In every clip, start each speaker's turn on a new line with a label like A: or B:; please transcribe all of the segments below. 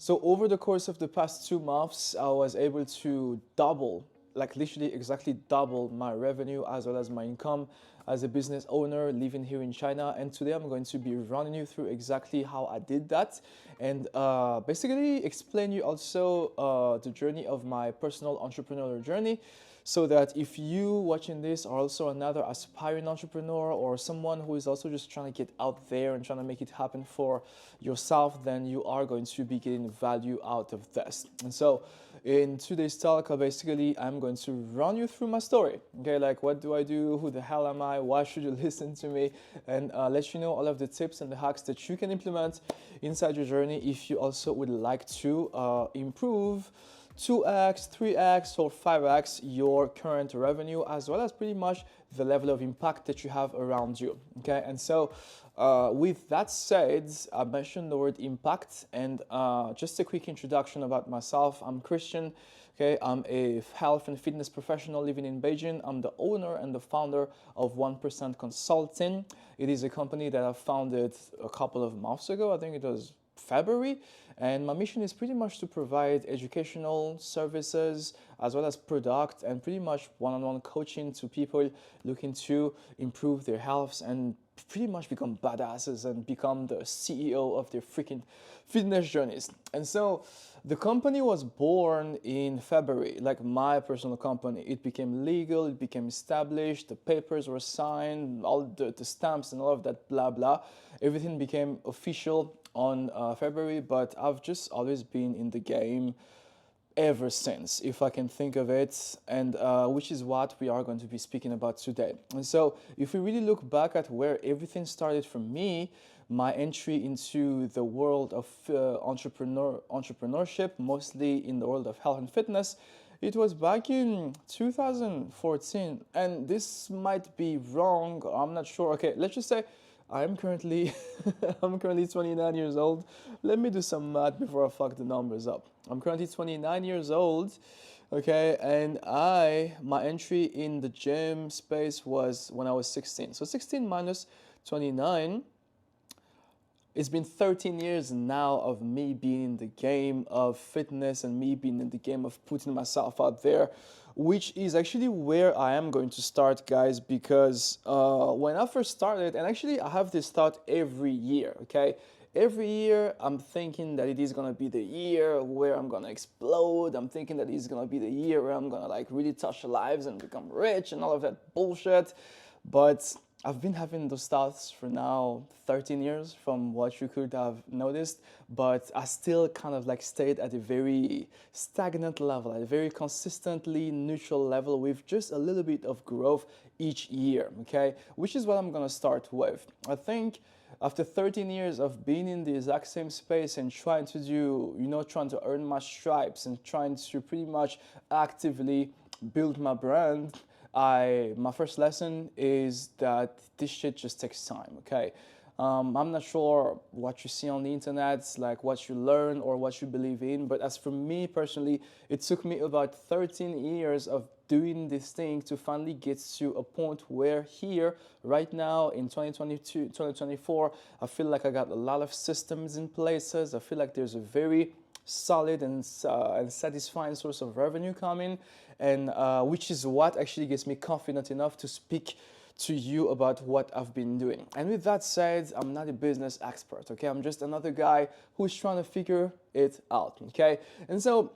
A: So over the course of the past 2 months, I was able to double, like literally exactly double my revenue as well as my income as a business owner living here in China. And today I'm going to be running you through exactly how I did that and basically explain you also the journey of my personal entrepreneurial journey, so that if you watching this are also another aspiring entrepreneur or someone who is also just trying to get out there and trying to make it happen for yourself, then you are going to be getting value out of this. And so in today's talk, basically I'm going to run you through my story. Okay, like what do I do, who the hell am I, why should you listen to me, and let you know all of the tips and the hacks that you can implement inside your journey if you also would like to improve 2x, 3x, or 5x your current revenue, as well as pretty much the level of impact that you have around you. Okay, and so with that said, I mentioned the word impact, and just a quick introduction about myself. I'm Christian. Okay, I'm a health and fitness professional living in Beijing. I'm the owner and the founder of 1% Consulting. It is a company that I founded a couple of months ago. I think it was February, and my mission is pretty much to provide educational services as well as product and pretty much one-on-one coaching to people looking to improve their health and pretty much become badasses and become the CEO of their freaking fitness journeys. And so the company was born in February, like my personal company. It became legal, it became established, the papers were signed, all the stamps and all of that blah blah. Everything became official on February, but I've just always been in the game ever since, if I can think of it, and which is what we are going to be speaking about today. And so if we really look back at where everything started for me, my entry into the world of entrepreneurship, mostly in the world of health and fitness, it was back in 2014, and this might be wrong, I'm not sure. Okay, let's just say I'm currently I'm currently 29 years old. Let me do some math before I fuck the numbers up. I'm currently 29 years old, okay, and my entry in the gym space was when I was 16. So 16 minus 29, it's been 13 years now of me being in the game of fitness and me being in the game of putting myself out there, which is actually where I am going to start, guys, because when I first started, and actually I have this thought every year, okay? Every year I'm thinking that it is gonna be the year where I'm gonna explode. I'm thinking that it's gonna be the year where I'm gonna like really touch lives and become rich and all of that bullshit. But I've been having those thoughts for now 13 years from what you could have noticed, but I still kind of like stayed at a very stagnant level, at a very consistently neutral level with just a little bit of growth each year, okay? Which is what I'm gonna start with. I think after 13 years of being in the exact same space and trying to do, trying to earn my stripes and trying to pretty much actively build my brand, my first lesson is that this shit just takes time, okay? I'm not sure what you see on the internet, like what you learn or what you believe in, but as for me personally, it took me about 13 years of doing this thing to finally get to a point where here, right now in 2022, 2024, I feel like I got a lot of systems in places. I feel like there's a very solid and satisfying source of revenue coming, and which is what actually gets me confident enough to speak to you about what I've been doing. And with that said, I'm not a business expert, okay? I'm just another guy who's trying to figure it out, okay? And so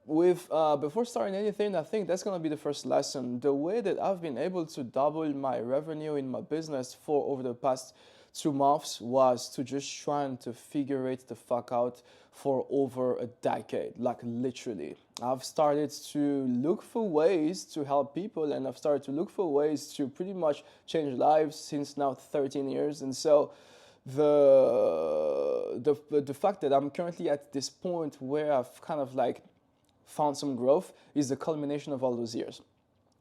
A: with before starting anything, I think that's gonna be the first lesson. The way that I've been able to double my revenue in my business for over the past 2 months was to just trying to figure it the fuck out for over a decade, like literally. I've started to look for ways to help people, and I've started to look for ways to pretty much change lives since now 13 years. And so the fact that I'm currently at this point where I've kind of like found some growth is the culmination of all those years.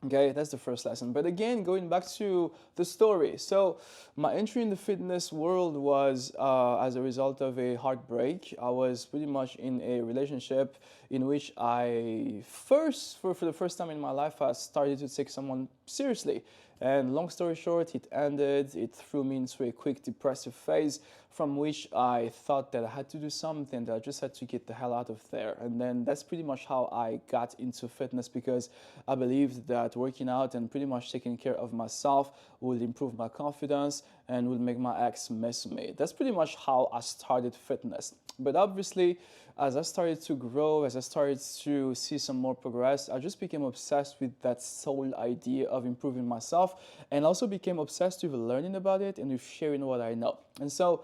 A: Okay, that's the first lesson. But again, going back to the story. So my entry in the fitness world was as a result of a heartbreak. I was pretty much in a relationship in which I for the first time in my life, I started to take someone seriously. And long story short, it ended. It threw me into a quick depressive phase from which I thought that I had to do something, that I just had to get the hell out of there. And then that's pretty much how I got into fitness, because I believed that working out and pretty much taking care of myself would improve my confidence and would make my ex miss me. That's pretty much how I started fitness. But obviously, as I started to grow, as I started to see some more progress, I just became obsessed with that sole idea of improving myself, and also became obsessed with learning about it and with sharing what I know. And so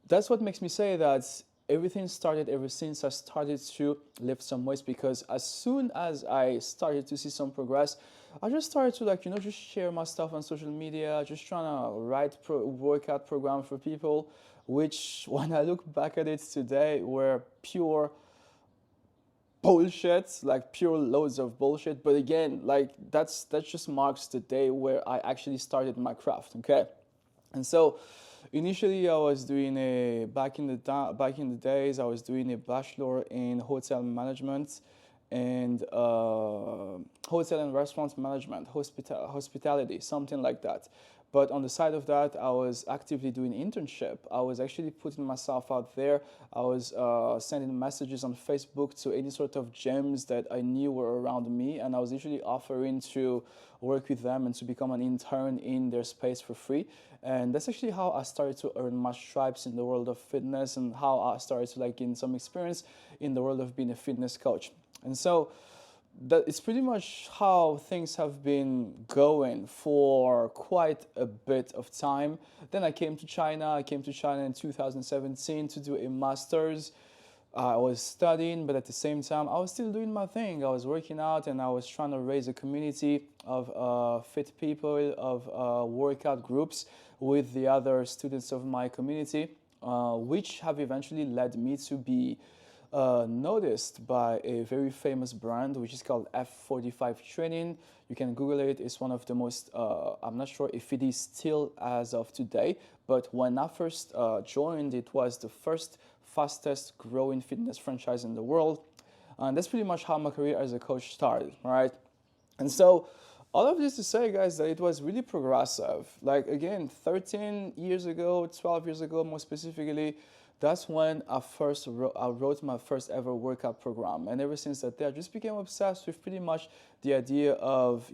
A: that's what makes me say that everything started ever since I started to lift some weights, because as soon as I started to see some progress, I just started to just share my stuff on social media, just trying to write workout program for people, which when I look back at it today were pure bullshit, like pure loads of bullshit. But again, like that just marks the day where I actually started my craft. Okay, and so initially I was doing back in the days I was doing a bachelor in hotel management and hotel and restaurant management, hospitality, something like that. But on the side of that, I was actively doing internship. I was actually putting myself out there. I was sending messages on Facebook to any sort of gyms that I knew were around me, and I was usually offering to work with them and to become an intern in their space for free. And that's actually how I started to earn my stripes in the world of fitness, and how I started to gain some experience in the world of being a fitness coach. And so that it's pretty much how things have been going for quite a bit of time. Then I came to China. I came to China in 2017 to do a master's. I was studying, but at the same time, I was still doing my thing. I was working out, and I was trying to raise a community of fit people, of workout groups with the other students of my community, which have eventually led me to be noticed by a very famous brand, which is called F45 Training. You can Google it. It's one of the most, I'm not sure if it is still as of today, but when I first joined, it was the first fastest growing fitness franchise in the world. And that's pretty much how my career as a coach started, right? And so all of this to say, guys, that it was really progressive. Like, again, 13 years ago, 12 years ago, more specifically, that's when I wrote my first ever workout program. And ever since that day, I just became obsessed with pretty much the idea of,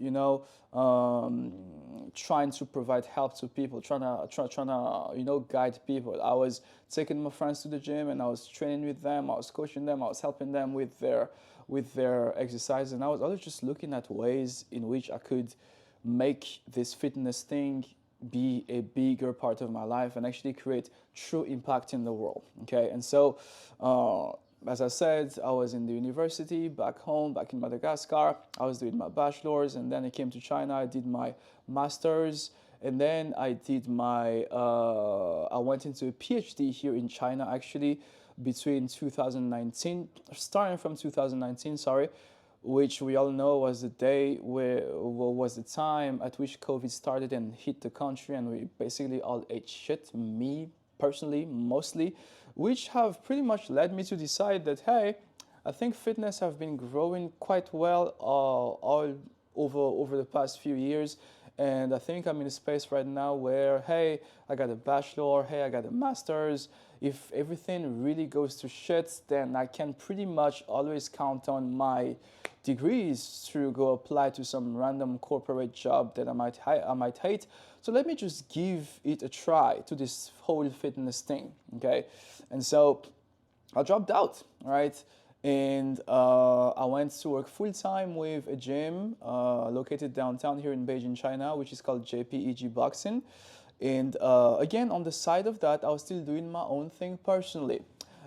A: trying to provide help to people, trying to guide people. I was taking my friends to the gym, and I was training with them. I was coaching them. I was helping them with their exercise. And I was always just looking at ways in which I could make this fitness thing be a bigger part of my life and actually create true impact in the world. Okay, and so as I said, I was in the university back home, back in Madagascar. I was doing my bachelor's, and then I came to China. I did my master's, and then I went into a PhD here in China, actually, between 2019, starting from 2019, sorry, which we all know was the day was the time at which COVID started and hit the country, and we basically all ate shit, me personally, mostly, which have pretty much led me to decide that, hey, I think fitness have been growing quite well all over the past few years. And I think I'm in a space right now where, hey, I got a bachelor, hey, I got a master's. If everything really goes to shit, then I can pretty much always count on my degrees to go apply to some random corporate job that I might hate. So let me just give it a try to this whole fitness thing, okay? And so I dropped out, right? And I went to work full-time with a gym located downtown here in Beijing, China, which is called JPEG Boxing. And again, on the side of that, I was still doing my own thing personally.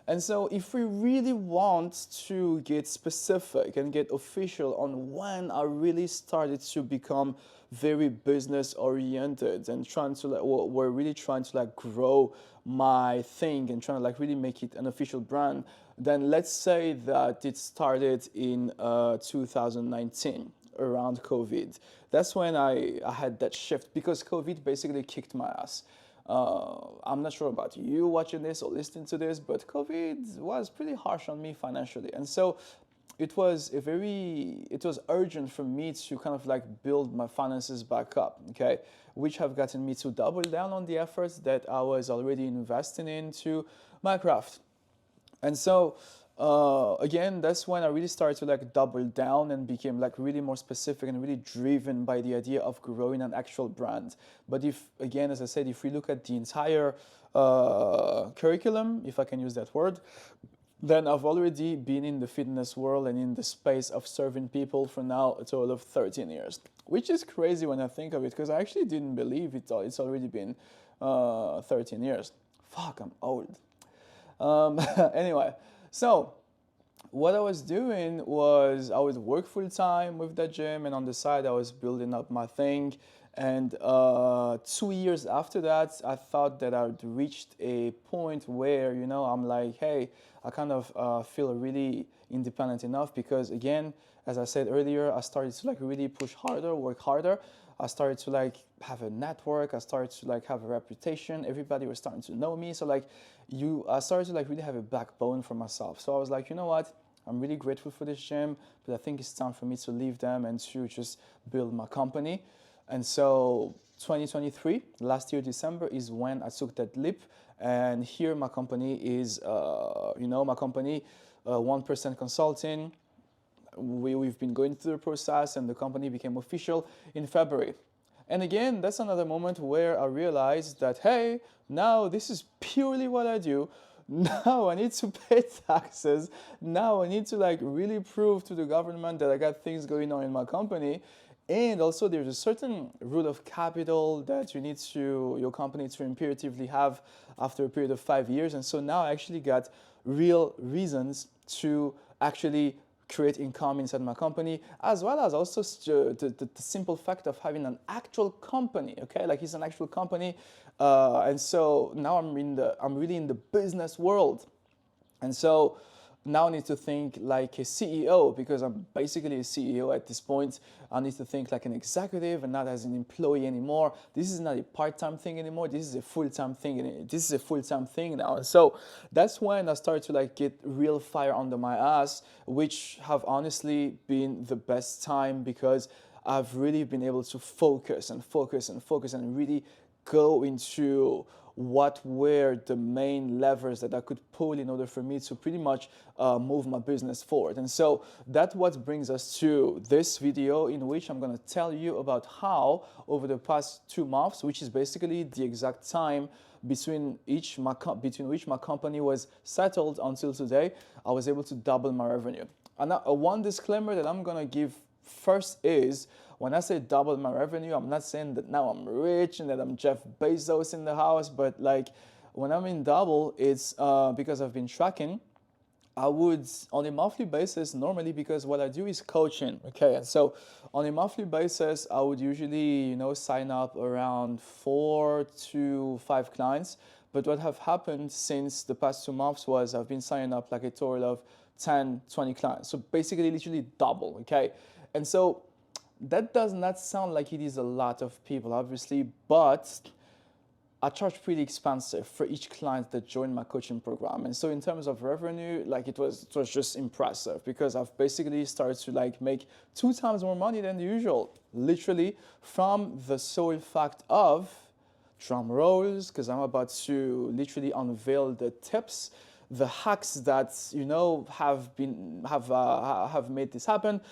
A: And so if we really want to get specific and get official on when I really started to become very business oriented and we're really trying to grow my thing and trying to really make it an official brand, then let's say that it started in 2019 around COVID. That's when I had that shift, because COVID basically kicked my ass. I'm not sure about you watching this or listening to this, but COVID was pretty harsh on me financially. And so it was urgent for me to kind of like build my finances back up, okay, which have gotten me to double down on the efforts that I was already investing into my craft. And so again, that's when I really started to like double down and became like really more specific and really driven by the idea of growing an actual brand. But if, again, as I said, if we look at the entire curriculum, if I can use that word, then I've already been in the fitness world and in the space of serving people for now a total of 13 years, which is crazy when I think of it, because I actually didn't believe it's already been 13 years. Fuck, I'm old. Anyway, so what I was doing was I would work full time with the gym, and on the side I was building up my thing. And 2 years after that, I thought that I'd reached a point where, I'm like, hey, I kind of feel really independent enough, because again, as I said earlier, I started to like really push harder, work harder. I started to like have a network. I started to like have a reputation. Everybody was starting to know me. So like I started to like really have a backbone for myself. So I was like, you know what? I'm really grateful for this gym, but I think it's time for me to leave them and to just build my company. And so 2023, last year, December, is when I took that leap. And here my company is, 1% Consulting. We've been going through the process, and the company became official in February. And again, that's another moment where I realized that, hey, now this is purely what I do. Now I need to pay taxes. Now I need to like really prove to the government that I got things going on in my company. And also there's a certain root of capital that you need your company to imperatively have after a period of 5 years. And so now I actually got real reasons to actually create income inside my company, as well as also the simple fact of having an actual company, okay? Like it's an actual company. And so now I'm really in the business world. And so now I need to think like a CEO, because I'm basically a CEO at this point. I need to think like an executive and not as an employee anymore. This is not a part-time thing anymore. This is a full-time thing. This is a full-time thing now. And so that's when I started to like get real fire under my ass, which have honestly been the best time, because I've really been able to focus and focus and focus and really go into what were the main levers that I could pull in order for me to pretty much move my business forward. And so that's what brings us to this video, in which I'm going to tell you about how over the past 2 months, which is basically the exact time between which my company was settled until today, I was able to double my revenue. And one disclaimer that I'm going to give first is, when I say double my revenue, I'm not saying that now I'm rich and that I'm Jeff Bezos in the house, but like when I mean double, it's because I've been tracking. I would, on a monthly basis, normally, because what I do is coaching, okay? And so on a monthly basis, I would usually, sign up around 4 to 5 clients. But what have happened since the past 2 months was I've been signing up like a total of 10, 20 clients. So basically, literally double, okay? And so that does not sound like it is a lot of people, obviously, but I charge pretty expensive for each client that joined my coaching program. And so in terms of revenue, like it was just impressive, because I've basically started to like make 2 times more money than usual, literally, from the sole fact of, drum rolls, because I'm about to literally unveil the tips, the hacks that have made this happen.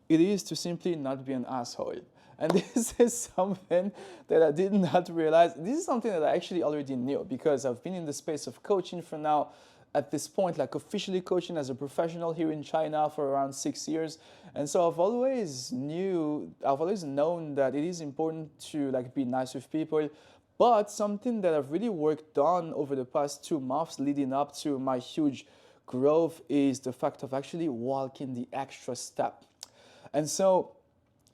A: It is to simply not be an asshole. And this is something that I did not realize. This is something that I actually already knew, because I've been in the space of coaching for now, at this point, like officially coaching as a professional here in China for around 6 years. And so I've always known that it is important to like be nice with people. But something that I've really worked on over the past 2 months leading up to my huge growth is the fact of actually walking the extra step. And so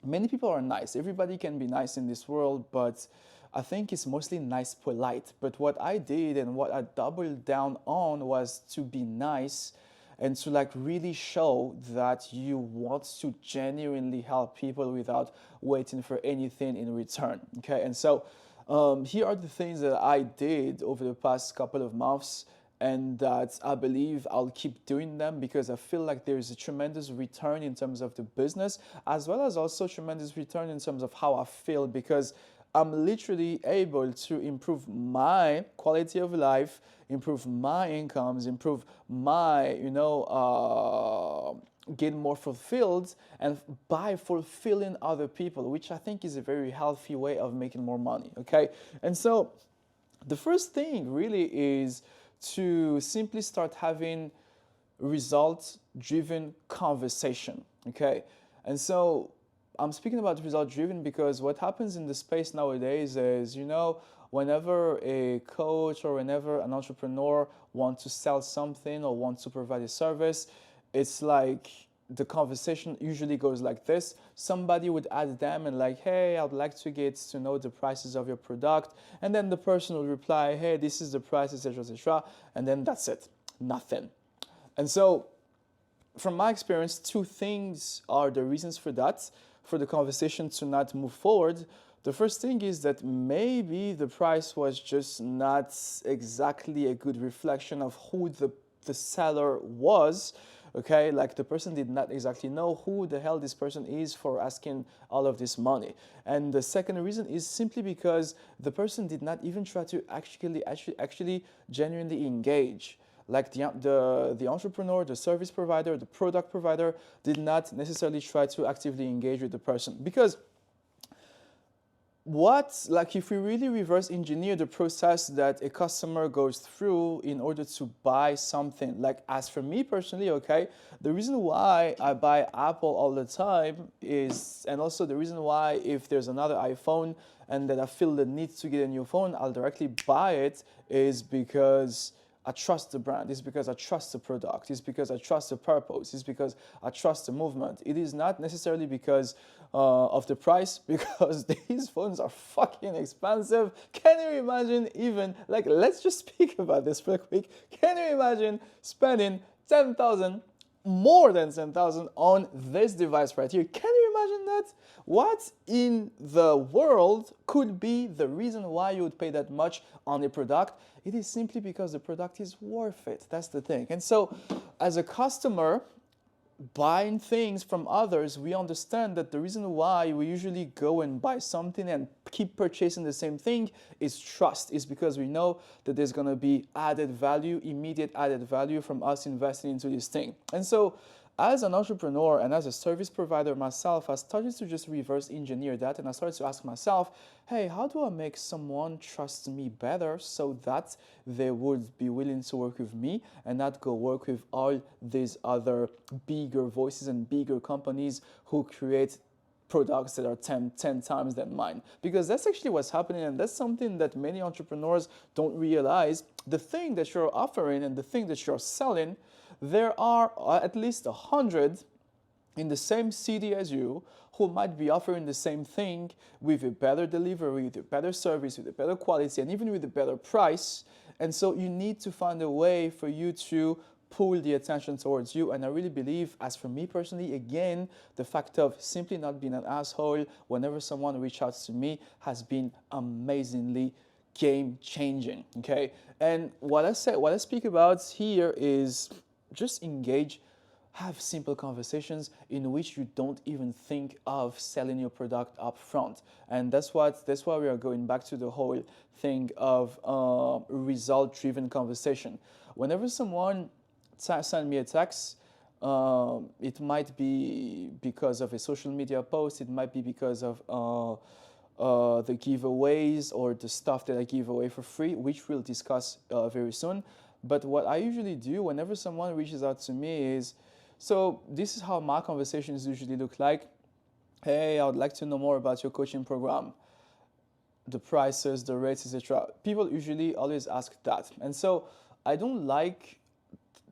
A: many people are nice. Everybody can be nice in this world, but I think it's mostly nice, polite. But what I did and what I doubled down on was to be nice and to like really show that you want to genuinely help people without waiting for anything in return. Okay, and so here are the things that I did over the past couple of months. and that I believe I'll keep doing them because I feel like there's a tremendous return in terms of the business, as well as also tremendous return in terms of how I feel, because I'm literally able to improve my quality of life, improve my incomes, improve my, get more fulfilled, and by fulfilling other people, which I think is a very healthy way of making more money. Okay, and so the first thing really is to simply start having result driven conversation. Okay, and so I'm speaking about result driven because what happens in the space nowadays is, whenever a coach or whenever an entrepreneur wants to sell something or wants to provide a service, it's like the conversation usually goes like this. Somebody would add them and like, hey, I'd like to get to know the prices of your product. And then the person will reply, hey, this is the price, etc., etc. And then that's it, nothing. And so from my experience, two things are the reasons for that, for the conversation to not move forward. The first thing is that maybe the price was just not exactly a good reflection of who the seller was. Okay, like the person did not exactly know who the hell this person is for asking all of this money. And the second reason is simply because the person did not even try to actually genuinely engage. Like the entrepreneur, the service provider, the product provider did not necessarily try to actively engage with the person. Because if we really reverse engineer the process that a customer goes through in order to buy something, like as for me personally, okay, the reason why I buy Apple all the time is, and also the reason why if there's another iPhone and that I feel the need to get a new phone, I'll directly buy it, is because I trust the brand. It's because I trust the product. It's because I trust the purpose. It's because I trust the movement. It is not necessarily because of the price, because these phones are fucking expensive. Can you imagine even, like, let's just speak about this real quick. Can you imagine spending 10,000, more than 10,000 on this device right here? Can you imagine that? What in the world could be the reason why you would pay that much on a product? It is simply because the product is worth it. That's the thing. And so as a customer, buying things from others, we understand that the reason why we usually go and buy something and keep purchasing the same thing is trust. It's because we know that there's going to be added value, immediate added value from us investing into this thing. And so as an entrepreneur and as a service provider myself, I started to just reverse engineer that, and I started to ask myself, hey, how do I make someone trust me better so that they would be willing to work with me and not go work with all these other bigger voices and bigger companies who create products that are 10 times than mine? Because that's actually what's happening, and that's something that many entrepreneurs don't realize. The thing that you're offering and the thing that you're selling, there are at least 100 in the same city as you who might be offering the same thing with a better delivery, with a better service, with a better quality, and even with a better price. And so you need to find a way for you to pull the attention towards you. And I really believe, as for me personally, again, the fact of simply not being an asshole whenever someone reaches out to me has been amazingly game changing. Okay, and what I speak about here is just engage, have simple conversations in which you don't even think of selling your product up front. And that's why we are going back to the whole thing of result-driven conversation. Whenever someone sends me a text, it might be because of a social media post, it might be because of the giveaways or the stuff that I give away for free, which we'll discuss very soon. But what I usually do whenever someone reaches out to me is, so this is how my conversations usually look like. Hey, I would like to know more about your coaching program, the prices, the rates, etc. People usually always ask that. And so I don't like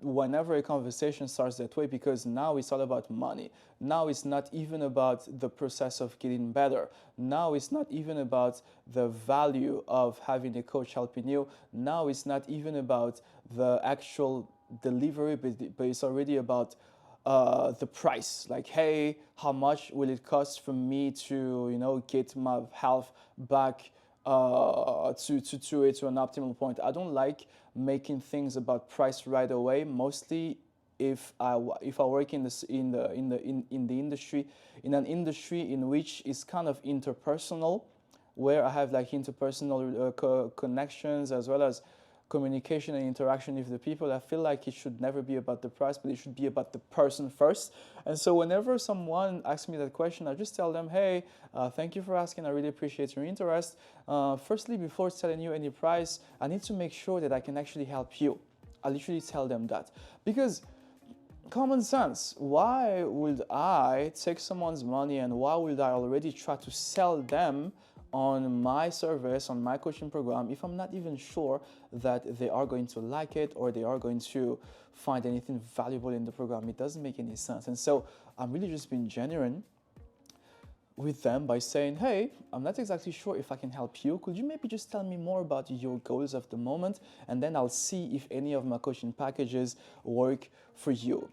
A: whenever a conversation starts that way, because now it's all about money. Now it's not even about the process of getting better. Now it's not even about the value of having a coach helping you. Now it's not even about the actual delivery, but it's already about the price. Like, hey, how much will it cost for me to, get my health back to an optimal point. I don't like making things about price right away. Mostly, if I work in this in the industry, in an industry in which is kind of interpersonal, where I have like interpersonal connections as well as communication and interaction with the people, I feel like it should never be about the price, but it should be about the person first. And so whenever someone asks me that question, I just tell them, hey, thank you for asking. I really appreciate your interest. Firstly, before telling you any price, I need to make sure that I can actually help you. I literally tell them that. Because common sense, why would I take someone's money and why would I already try to sell them on my service, on my coaching program, if I'm not even sure that they are going to like it or they are going to find anything valuable in the program? It doesn't make any sense. And so I'm really just being genuine with them by saying, hey, I'm not exactly sure if I can help you. Could you maybe just tell me more about your goals of the moment? And then I'll see if any of my coaching packages work for you.